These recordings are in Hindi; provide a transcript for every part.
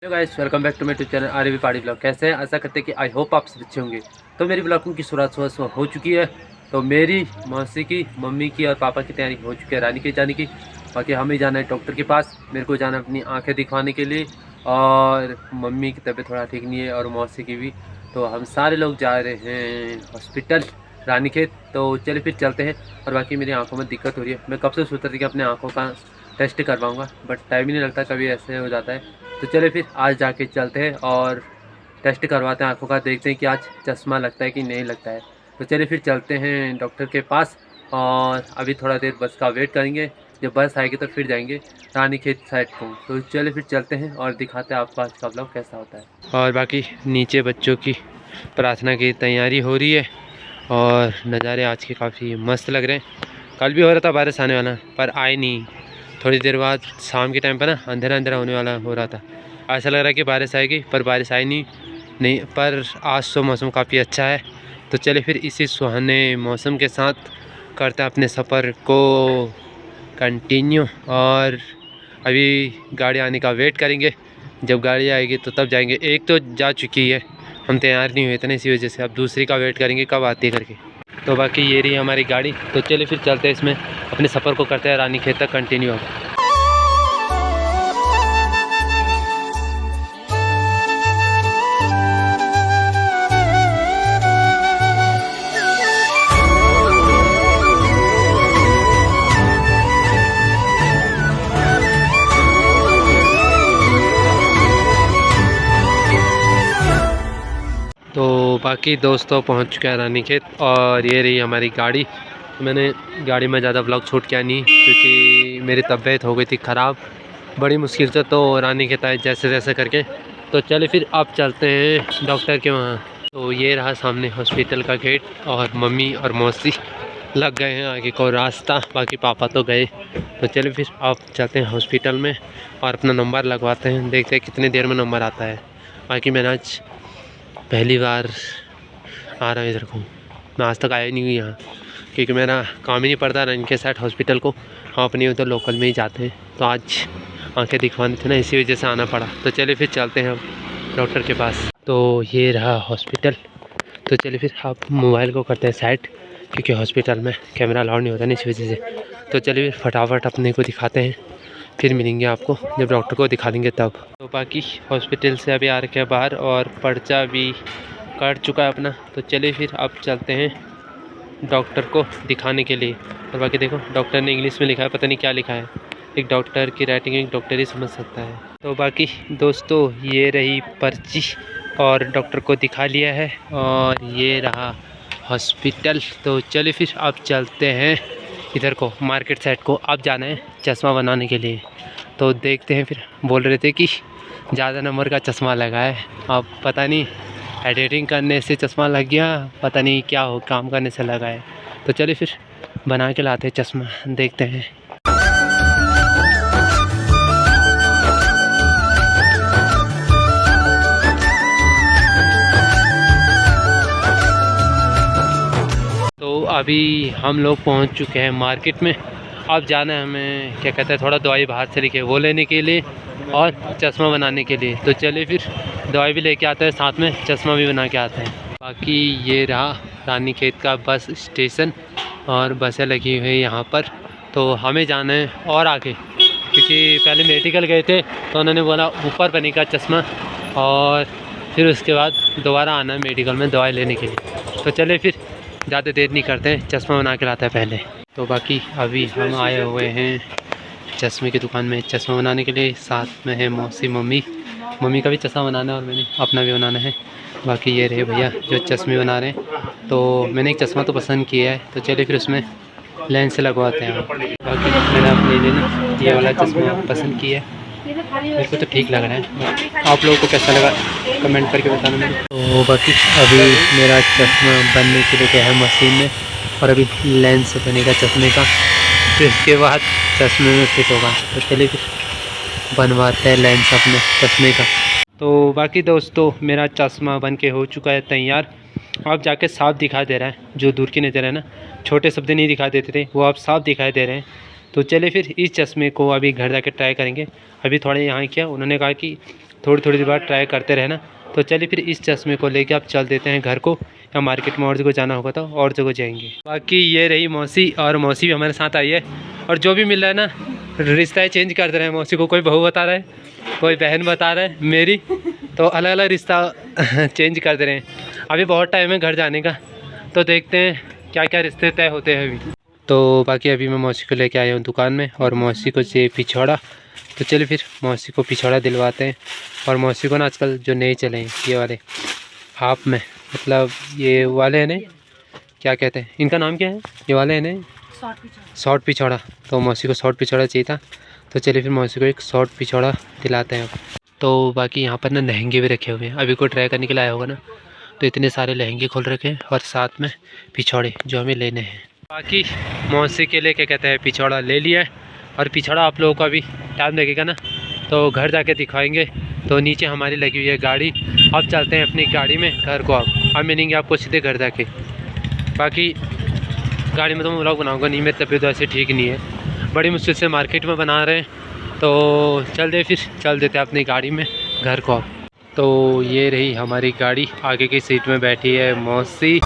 Hello guys, welcome back to my YouTube channel RV Pahadi blog. कैसे हैं? आशा करते हैं कि आई होप आप सब अच्छे होंगे। तो मेरी ब्लॉगिंग की शुरुआत सुबह हो चुकी है। तो मेरी मौसी की, मम्मी की और पापा की तैयारी हो चुकी है रानी के जाने की। बाकी हमें जाना है डॉक्टर के पास। मेरे को जाना है अपनी आंखें दिखवाने के लिए, और मम्मी की तबीयत थोड़ा ठीक नहीं है और मौसी की भी। तो हम सारे लोग जा रहे हैं हॉस्पिटल रानीखेत। तो चलिए फिर चलते हैं। और बाकी मेरी आंखों में दिक्कत हो रही है। मैं कब से सोच रही थी कि अपने आंखों का टेस्ट करवाऊँगा, बट टाइम ही नहीं लगता, कभी ऐसे हो जाता है। तो चलिए फिर आज जाके चलते हैं और टेस्ट करवाते हैं आँखों का, देखते हैं कि आज चश्मा लगता है कि नहीं लगता है। तो चलिए फिर चलते हैं डॉक्टर के पास, और अभी थोड़ा देर बस का वेट करेंगे। जब बस आएगी तो फिर जाएंगे रानीखेत साइड को। तो चलिए फिर चलते हैं और दिखाते हैं आपको आज का ब्लॉग कैसा होता है। और बाकी नीचे बच्चों की प्रार्थना की तैयारी हो रही है, और नज़ारे आज के काफ़ी मस्त लग रहे हैं। कल भी हो रहा था बारिश आने वाला, पर आए नहीं। थोड़ी देर बाद शाम के टाइम पर ना अंधेरा अंधेरा होने वाला हो रहा था। ऐसा लग रहा है कि बारिश आएगी, पर बारिश आई नहीं। पर आज तो मौसम काफ़ी अच्छा है। तो चलिए फिर इसी सुहाने मौसम के साथ करते हैं अपने सफ़र को कंटिन्यू। और अभी गाड़ी आने का वेट करेंगे। जब गाड़ी आएगी तो तब जाएंगे। एक तो जा चुकी है, हम तैयार नहीं हुए थे ना, इसी वजह से अब दूसरी का वेट करेंगे कब आती है करके। तो बाकी ये रही हमारी गाड़ी। तो चलिए फिर चलते हैं इसमें, अपने सफ़र को करते हैं रानीखेत तक कंटिन्यू। तो बाकी दोस्तों पहुंच चुके हैं रानीखेत, और ये रही हमारी गाड़ी। मैंने गाड़ी में ज़्यादा ब्लॉग शूट किया नहीं, क्योंकि मेरी तबीयत हो गई थी ख़राब बड़ी मुश्किल से। तो रानीखेत आए जैसे जैसे करके। तो चलिए फिर अब चलते हैं डॉक्टर के वहाँ। तो ये रहा सामने हॉस्पिटल का गेट, और मम्मी और मौसी लग गए हैं आगे को रास्ता, बाकी पापा तो गए। तो चलिए फिर अब चलते हैं हॉस्पिटल में और अपना नंबर लगवाते हैं, देखते हैं कितनी देर में नंबर आता है। बाकी मैंने आज पहली बार आ रहा हूँ इधर को, मैं आज तक आया नहीं हूँ यहाँ, क्योंकि मेरा काम ही नहीं पड़ता रन के साथ हॉस्पिटल को। हम अपनी उधर लोकल में ही जाते हैं। तो आज आंखें दिखवाने थे ना, इसी वजह से आना पड़ा। तो चलिए फिर चलते हैं हम डॉक्टर के पास। तो ये रहा हॉस्पिटल। तो चलिए फिर आप मोबाइल को करते हैं साइड, क्योंकि हॉस्पिटल में कैमरा अलाउड नहीं होता ना, इस वजह से। तो चलिए फिर फटाफट अपने को दिखाते हैं, फिर मिलेंगे आपको जब डॉक्टर को दिखा देंगे तब। तो बाकी हॉस्पिटल से अभी आ रखे हैं बाहर, और पर्चा भी काट चुका है अपना। तो चलिए फिर अब चलते हैं डॉक्टर को दिखाने के लिए। और बाकी देखो डॉक्टर ने इंग्लिश में लिखा है, पता नहीं क्या लिखा है। एक डॉक्टर की राइटिंग एक डॉक्टर ही समझ सकता है। तो बाकी दोस्तों ये रही पर्ची, और डॉक्टर को दिखा लिया है, और ये रहा हॉस्पिटल। तो चलिए फिर अब चलते हैं इधर को, मार्केट साइड को। अब जाना है चश्मा बनाने के लिए। तो देखते हैं फिर। बोल रहे थे कि ज़्यादा नंबर का चश्मा लगा है, अब पता नहीं एडिटिंग करने से चश्मा लग गया, पता नहीं क्या हो, काम करने से लगा है। तो चलिए फिर बना के लाते हैं चश्मा, देखते हैं। तो अभी हम लोग पहुंच चुके हैं मार्केट में। अब जाना है हमें, क्या कहते हैं, थोड़ा दवाई बाहर से लेके वो लेने के लिए, और चश्मा बनाने के लिए। तो चलिए फिर दवाई भी लेके आते हैं, साथ में चश्मा भी बना के आते हैं। बाकी ये रहा रानीखेत का बस स्टेशन, और बसें लगी हुई है यहाँ पर। तो हमें जाना है और आगे, क्योंकि पहले मेडिकल गए थे तो उन्होंने बोला ऊपर बनेगा चश्मा, और फिर उसके बाद दोबारा आना है मेडिकल में दवाई लेने के लिए। तो चलिए फिर ज़्यादा देर नहीं करते हैं, चश्मा बना के लाते हैं पहले। तो बाकी अभी हम आए हुए हैं चश्मे की दुकान में चश्मा बनाने के लिए। साथ में है मौसी, मम्मी का भी चश्मा बनाना है, और मैंने अपना भी बनाना है। बाकी ये रहे भैया जो चश्मे बना रहे हैं। तो मैंने एक चश्मा तो पसंद किया है, तो चलिए फिर उसमें लेंस लगवाते हैं। बाकी मैंने अपने लिए ये वाला चश्मा पसंद किया है, मेरे को तो ठीक लग रहा है। आप लोगों को कैसा लगा कमेंट करके बताना मेरे। तो बाकी अभी मेरा चश्मा बनने के लिए गया है मशीन में, और अभी लेंस बनेगा चश्मे का, फिर इसके बाद चश्मे में फिट होगा। तो चलिए फिर बनवाते हैं लेंस अपने चश्मे का। तो बाकी दोस्तों मेरा चश्मा बन के हो चुका है तैयार। अब जाके साफ दिखाई दे रहा है, जो दूर की नज़र है ना, छोटे शब्द नहीं दिखाई देते थे, वो अब साफ दिखाई दे रहे हैं। तो चलिए फिर इस चश्मे को अभी घर जाके ट्राई करेंगे। अभी थोड़ा यहाँ किया, उन्होंने कहा कि थोड़ी थोड़ी देर बाद ट्राई करते रहना। तो चलिए फिर इस चश्मे को लेके आप चल देते हैं घर को, या मार्केट में और जगह जाना होगा तो और जगह जाएंगे। बाकी ये रही मौसी, और मौसी भी हमारे साथ आई है। और जो भी मिल रहा है ना, रिश्ता चेंज करते रहे मौसी को, कोई बहू बता रहा है, कोई बहन बता रहा है मेरी, तो अलग अलग रिश्ता चेंज करते रहे। अभी बहुत टाइम है घर जाने का, तो देखते हैं क्या क्या रिश्ते तय होते हैं अभी। तो बाकी अभी मैं मौसी को लेके आया हूँ दुकान में, और मौसी को चाहिए पिछौड़ा। तो चलिए फिर मौसी को पिछौड़ा दिलवाते हैं। और मौसी को ना आजकल जो नए चले हैं ये वाले हाफ में, मतलब ये वाले हैं ना, क्या कहते हैं इनका नाम क्या है, ये वाले हैं ना शॉर्ट पिछौड़ा। तो मौसी को शॉर्ट पिछौड़ा चाहिए था, तो चलिए फिर मौसी को एक शॉर्ट पिछौड़ा दिलाते हैं। तो बाकी यहाँ पर ना लहंगे भी रखे हुए हैं, अभी कोई ट्राई करने के लिए आया होगा ना, तो इतने सारे लहंगे खोल रखे हैं, और साथ में पिछौड़े जो हमें लेने हैं। बाकी मौसी के लिए क्या कहते हैं पिछौड़ा ले लिया है, और पिछौड़ा आप लोगों को अभी टाइम लगेगा ना, तो घर जाके दिखाएंगे। तो नीचे हमारी लगी हुई है गाड़ी, अब चलते हैं अपनी गाड़ी में घर को। अब मिलेंगे आपको सीधे घर जाके। बाकी गाड़ी में तो मैं व्लॉग बनाऊंगा नहीं, मेरी तबीयत वैसे ठीक नहीं है, बड़ी मुश्किल से मार्केट में बना रहे हैं। तो चल देते हैं अपनी गाड़ी में घर को। तो ये रही हमारी गाड़ी, आगे की सीट में बैठी है मौसी।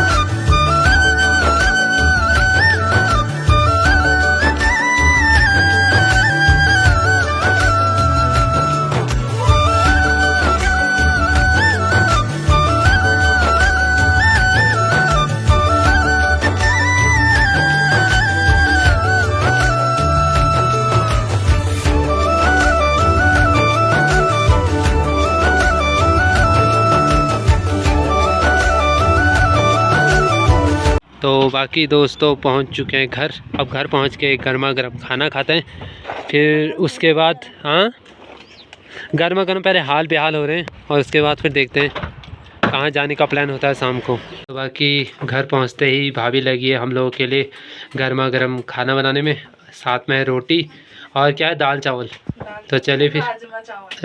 तो बाकी दोस्तों पहुंच चुके हैं घर। अब घर पहुंच के गर्मा गर्म खाना खाते हैं, फिर उसके बाद गर्मा गर्म पहले हाल बेहाल हो रहे हैं, और उसके बाद फिर देखते हैं कहाँ जाने का प्लान होता है शाम को। तो बाकी घर पहुंचते ही भाभी लगी है हम लोगों के लिए गर्मा गर्म खाना बनाने में, साथ में रोटी और क्या है दाल चावल। तो चलिए फिर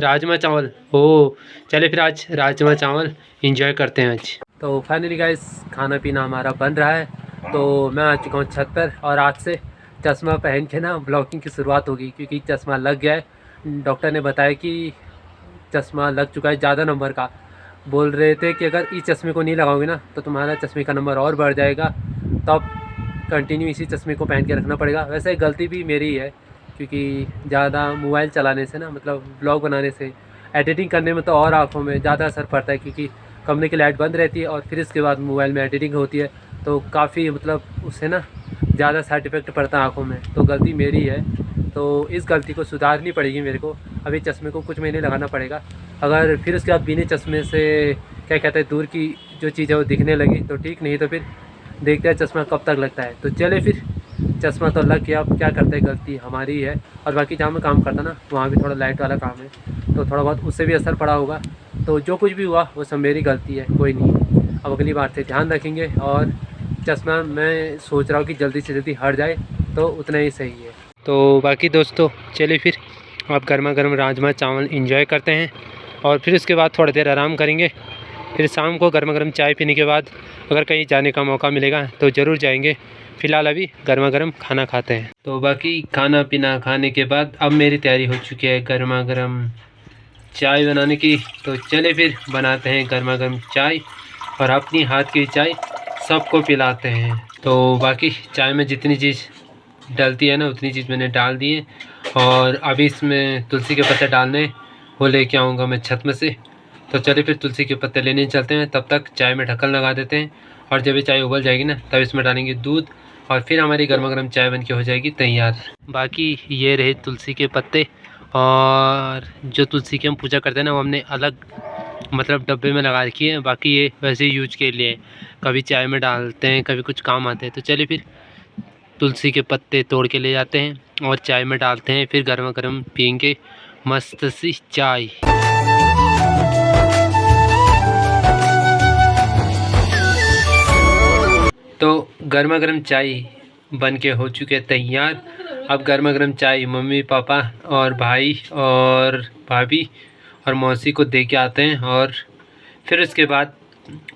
राजमा चावल ओ, चलिए फिर आज राजमा चावल इंजॉय करते हैं आज। तो फाइनली गाइस खाना पीना हमारा बन रहा है। तो मैं आ चुका हूँ छत पर, और आज से चश्मा पहन के ना ब्लॉगिंग की शुरुआत होगी, क्योंकि चश्मा लग गया है। डॉक्टर ने बताया कि चश्मा लग चुका है ज़्यादा नंबर का। बोल रहे थे कि अगर इस चश्मे को नहीं लगाओगे ना तो तुम्हारा चश्मे का नंबर और बढ़ जाएगा, तो अब कंटिन्यू इसी चश्मे को पहन के रखना पड़ेगा। वैसे गलती भी मेरी है, क्योंकि ज़्यादा मोबाइल चलाने से ना, मतलब ब्लॉग बनाने से, एडिटिंग करने में तो और आँखों में ज़्यादा असर पड़ता है, क्योंकि कमरे की लाइट बंद रहती है और फिर इसके बाद मोबाइल में एडिटिंग होती है, तो काफ़ी मतलब उससे ना ज़्यादा साइड इफ़ेक्ट पड़ता है आँखों में। तो गलती मेरी है, तो इस गलती को सुधारनी पड़ेगी मेरे को। अभी चश्मे को कुछ महीने लगाना पड़ेगा, अगर फिर उसके बाद बिना चश्मे से क्या कहते हैं दूर की जो चीज़ है वो दिखने लगी तो ठीक, नहीं तो फिर देखते हैं चश्मा कब तक लगता है। तो चले फिर, चश्मा तो लग गया, अब क्या करते हैं, गलती हमारी है। और बाकी जहाँ मैं काम करता ना वहाँ भी थोड़ा लाइट वाला काम है, तो थोड़ा बहुत उससे भी असर पड़ा होगा। तो जो कुछ भी हुआ वो सब मेरी गलती है, कोई नहीं, अब अगली बार से ध्यान रखेंगे। और चश्मा मैं सोच रहा हूँ कि जल्दी से जल्दी हट जाए तो उतना ही सही है। तो बाकी दोस्तों चलिए फिर आप गर्मा गर्म राजमा चावल इंजॉय करते हैं, और फिर उसके बाद थोड़ी देर आराम करेंगे। फिर शाम को गर्मा गर्म चाय पीने के बाद अगर कहीं जाने का मौका मिलेगा तो ज़रूर जाएंगे। फ़िलहाल अभी गर्मा गर्म खाना खाते हैं। तो बाकी खाना पीना खाने के बाद अब मेरी तैयारी हो चुकी है गर्मा गर्म चाय बनाने की। तो चले फिर बनाते हैं गर्मा गर्म चाय, और अपनी हाथ की चाय सबको पिलाते हैं। तो बाकी चाय में जितनी चीज़ डलती है ना उतनी चीज़ मैंने डाल दी है, और अभी इसमें तुलसी के पत्ते डालने वो लेके आऊँगा मैं छत में से। तो चलिए फिर तुलसी के पत्ते लेने चलते हैं, तब तक चाय में ढक्कन लगा देते हैं, और जब ये चाय उबल जाएगी ना तब इसमें डालेंगे दूध, और फिर हमारी गर्मा गर्म चाय बन के हो जाएगी तैयार। बाकी ये रहे तुलसी के पत्ते, और जो तुलसी की हम पूजा करते हैं ना वो हमने अलग मतलब डब्बे में लगा रखी है। बाकी ये वैसे यूज के लिए कभी चाय में डालते हैं, कभी कुछ काम आते हैं। तो चलिए फिर तुलसी के पत्ते तोड़ के ले जाते हैं और चाय में डालते हैं, फिर गर्मा गर्म पियेंगे मस्त सी चाय। तो गर्मा गर्म चाय बन के हो चुके तैयार। अब गर्मा गर्म चाय मम्मी पापा और भाई और भाभी और मौसी को दे के आते हैं, और फिर उसके बाद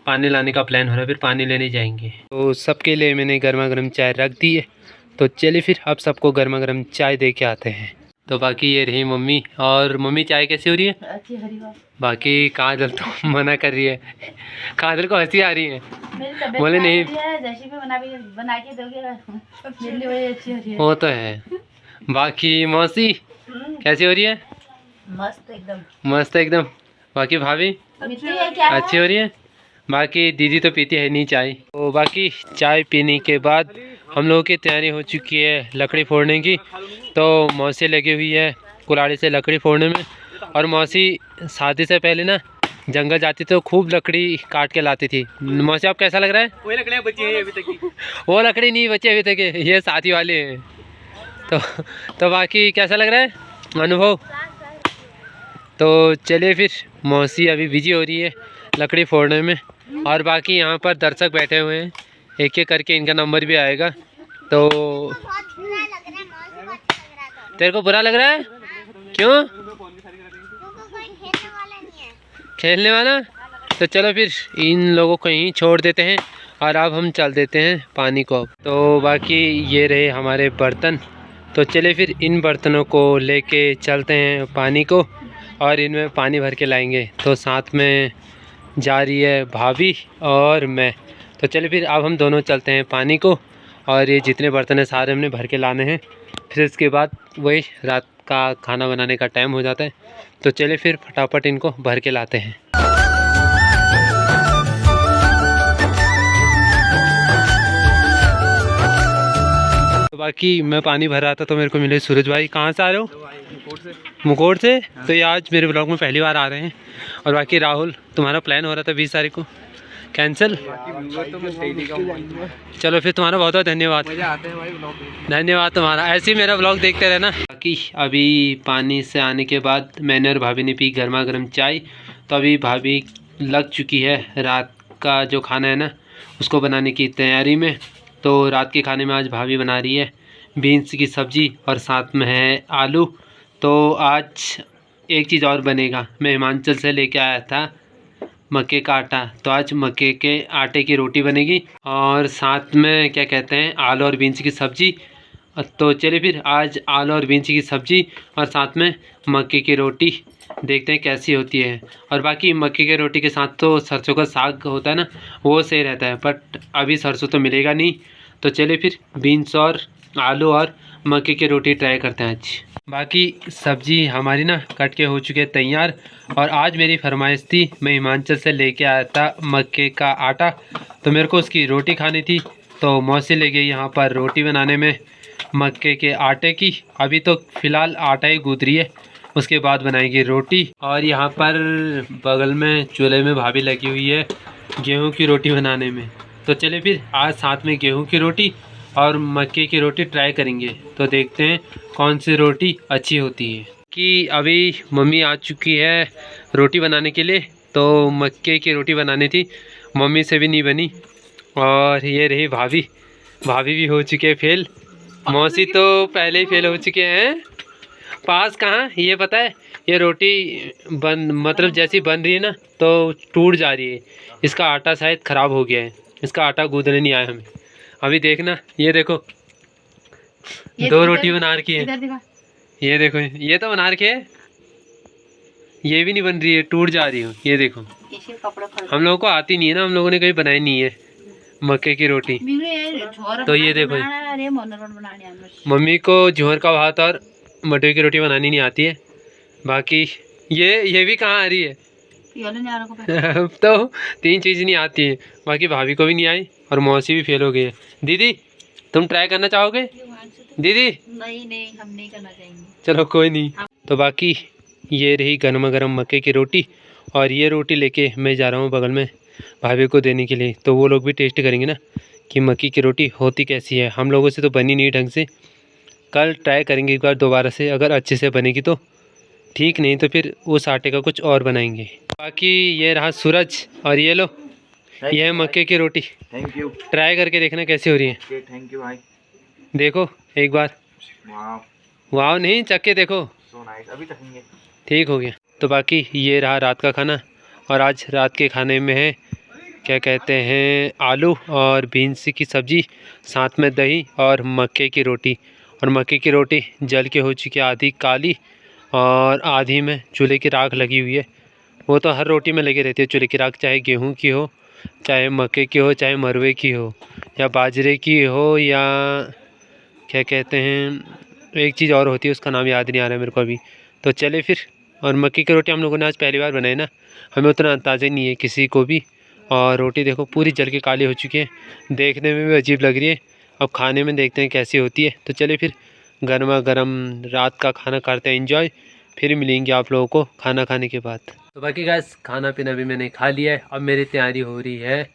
पानी लाने का प्लान हो रहा है, फिर पानी लेने जाएंगे। तो सबके लिए मैंने गर्मा गर्म चाय रख दी है। तो चलिए फिर अब सबको गर्मा गर्म चाय दे के आते हैं। तो बाकी ये रही मम्मी। और मम्मी चाय कैसी हो रही है? अच्छी हरी बात। बाकी काजल तो मना कर रही है, काजल को हंसी आ रही है। बोले नहीं, जैसी भी बना के दोगे अच्छी हो रही है। वो तो है। बाकी मौसी कैसी हो रही है? मस्त एकदम। मस्त एकदम। बाकी भाभी अच्छी हो रही है। बाकी दीदी तो पीती है नहीं चाय। तो बाकी चाय पीने के बाद हम लोगों की तैयारी हो चुकी है लकड़ी फोड़ने की। तो मौसी लगी हुई है कुल्हाड़ी से लकड़ी फोड़ने में। और मौसी शादी से पहले ना जंगल जाती तो खूब लकड़ी काट के लाती थी। मौसी आप कैसा लग रहा है? वही लकड़ियाँ बची हैं अभी तक। वो लकड़ी नहीं बची अभी तक, ये साथी वाले हैं। तो बाकी कैसा लग रहा है अनुभव? तो चलिए फिर, मौसी अभी बिजी हो रही है लकड़ी फोड़ने में। और बाकी यहाँ पर दर्शक बैठे हुए हैं, एक एक करके इनका नंबर भी आएगा। तो तेरे को बुरा लग रहा है? क्यों? खेलने वाला? तो चलो फिर इन लोगों को यहीं छोड़ देते हैं और अब हम चल देते हैं पानी को। तो बाकी ये रहे हमारे बर्तन। तो चलिए फिर इन बर्तनों को लेके चलते हैं पानी को और इनमें पानी भर के लाएंगे। तो साथ में जा रही है भाभी और मैं। तो चलिए फिर अब हम दोनों चलते हैं पानी को और ये जितने बर्तन हैं सारे हमने भर के लाने हैं। फिर इसके बाद वही रात का खाना बनाने का टाइम हो जाता है। तो चलिए फिर फटाफट इनको भर के लाते हैं। तो बाकी मैं पानी भर रहा था तो मेरे को मिले सूरज भाई। कहाँ से आ रहे हो? मुकोट से। तो ये आज मेरे ब्लॉग में पहली बार आ रहे हैं। और बाकी राहुल, तुम्हारा प्लान हो रहा था 20 तारीख को, कैंसिल? चलो फिर तुम्हारा बहुत बहुत धन्यवाद। धन्यवाद तुम्हारा, ऐसे ही मेरा ब्लॉग देखते रहना। बाकी अभी पानी से आने के बाद मैंने और भाभी ने पी गर्मा गर्म चाय। तो अभी भाभी लग चुकी है रात का जो खाना है ना उसको बनाने की तैयारी में। तो रात के खाने में आज भाभी बना रही है बीन्स की सब्ज़ी और साथ में है आलू। तो आज एक चीज़ और बनेगा, मैं हिमाचल से लेके आया था मक्के का आटा। तो आज मक्के के आटे की रोटी बनेगी और साथ में क्या कहते हैं आलू और बीन्स की सब्ज़ी। तो चलिए फिर आज आलू और बीन्स की सब्ज़ी और साथ में मक्के की रोटी देखते हैं कैसी होती है। और बाकी मक्के की रोटी के साथ तो सरसों का साग होता है ना, वो सही रहता है, बट अभी सरसों तो मिलेगा नहीं। तो चलिए फिर बीन्स और आलू और मक्के की रोटी ट्राई करते हैं आज। बाकी सब्ज़ी हमारी ना कट के हो चुके हैं तैयार। और आज मेरी फरमाइश थी, मैं हिमाचल से लेके आया था मक्के का आटा, तो मेरे को उसकी रोटी खानी थी। तो मौसी ले गई यहाँ पर रोटी बनाने में मक्के के आटे की। अभी तो फ़िलहाल आटा ही गूँथ रही है, उसके बाद बनाएगी रोटी। और यहाँ पर बगल में चूल्हे में भाभी लगी हुई है गेहूं की रोटी बनाने में। तो चलिए फिर आज साथ में गेहूं की रोटी और मक्के की रोटी ट्राई करेंगे। तो देखते हैं कौन सी रोटी अच्छी होती है। कि अभी मम्मी आ चुकी है रोटी बनाने के लिए। तो मक्के की रोटी बनानी थी, मम्मी से भी नहीं बनी। और ये रही भाभी, भाभी भी हो चुके हैं फेल। मौसी तो पहले ही फेल हो चुके हैं। पास कहाँ, ये पता है ये रोटी मतलब जैसी बन रही है ना तो टूट जा रही है। इसका आटा शायद ख़राब हो गया है, इसका आटा गूँथने नहीं आया हमें। अभी देखना, ये देखो दो रोटी बना रखी है। ये देखो, ये तो बना रखी है, ये भी नहीं बन रही है, टूट जा रही है। ये देखो, हम लोगों को आती नहीं है ना, हम लोगों ने कभी बनाई नहीं है मक्के की रोटी। तो ये देखो, मम्मी को जोहर का भात और मटर की रोटी बनानी नहीं आती है। बाकी ये भी कहाँ आ रही है तो 3 चीज़ नहीं आती है। बाकी भाभी को भी नहीं आई और मौसी भी फेल हो गई है। दीदी तुम ट्राई करना चाहोगे? दीदी नहीं हम नहीं करना चाहेंगे। चलो कोई नहीं। तो बाकी ये रही गर्मा गर्म मक्के की रोटी और ये रोटी लेके मैं जा रहा हूँ बगल में भाभी को देने के लिए। तो वो लोग भी टेस्ट करेंगे ना कि मक्की की रोटी होती कैसी है। हम लोगों से तो बनी नहीं ढंग से, कल ट्राई करेंगे एक बार दोबारा से, अगर अच्छे से बनेगी तो ठीक, नहीं तो फिर उस आटे का कुछ और बनाएंगे। बाकी ये रहा सूरज और ये लो, ये है मक्के की रोटी। Thank you. ट्राई करके देखना कैसी हो रही है। थैंक यू भाई। देखो एक बार, वाह नहीं चख के देखो। सो नाइस, अभी चखेंगे। ठीक हो गया। तो बाकी ये रहा रात का खाना और आज रात के खाने में है क्या कहते हैं आलू और बीन्स की सब्ज़ी, साथ में दही और मक्के की रोटी। और मक्के की रोटी जल के हो चुकी है आधी काली और आधी में चूल्हे की राख लगी हुई है। वो तो हर रोटी में लगी रहती है चूल्हे की राख, चाहे गेहूं की हो, चाहे मक्के की हो, चाहे मरवे की हो, या बाजरे की हो, या क्या कहते हैं एक चीज़ और होती है उसका नाम याद नहीं आ रहा है मेरे को अभी। तो चले फिर। और मक्की की रोटी हम लोगों ने आज पहली बार बनाई ना, हमें उतना अंदाज़ा नहीं है किसी को भी। और रोटी देखो पूरी जल के काली हो चुकी है, देखने में भी अजीब लग रही है। अब खाने में देखते हैं कैसी होती है। तो चले फिर गर्मा गर्म रात का खाना करते हैं एंजॉय, फिर मिलेंगे आप लोगों को खाना खाने के बाद। तो बाकी गाइस खाना पीना भी मैंने खा लिया है। अब मेरी तैयारी हो रही है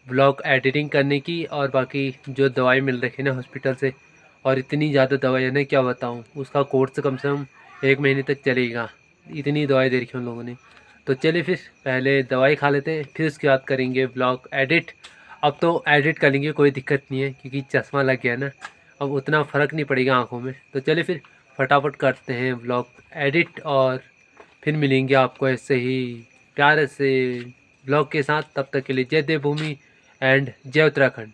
ब्लॉग एडिटिंग करने की, और बाकी जो दवाई मिल रखी है ना हॉस्पिटल से, और इतनी ज़्यादा दवाई है ना क्या बताऊँ, उसका कोर्स कम से कम 1 महीने तक चलेगा, इतनी दवाई दे रखी है उन लोगों ने। तो चलिए फिर पहले दवाई खा लेते हैं, फिर उसके बाद करेंगे ब्लॉग एडिट। अब तो एडिट कर लेंगे, कोई दिक्कत नहीं है, क्योंकि चश्मा लग गया ना, अब उतना फ़र्क नहीं पड़ेगा आँखों में। तो चलिए फिर फटाफट करते हैं ब्लॉग एडिट, और फिर मिलेंगे आपको ऐसे ही प्यार से ब्लॉग के साथ। तब तक के लिए जय देवभूमि एंड जय उत्तराखंड।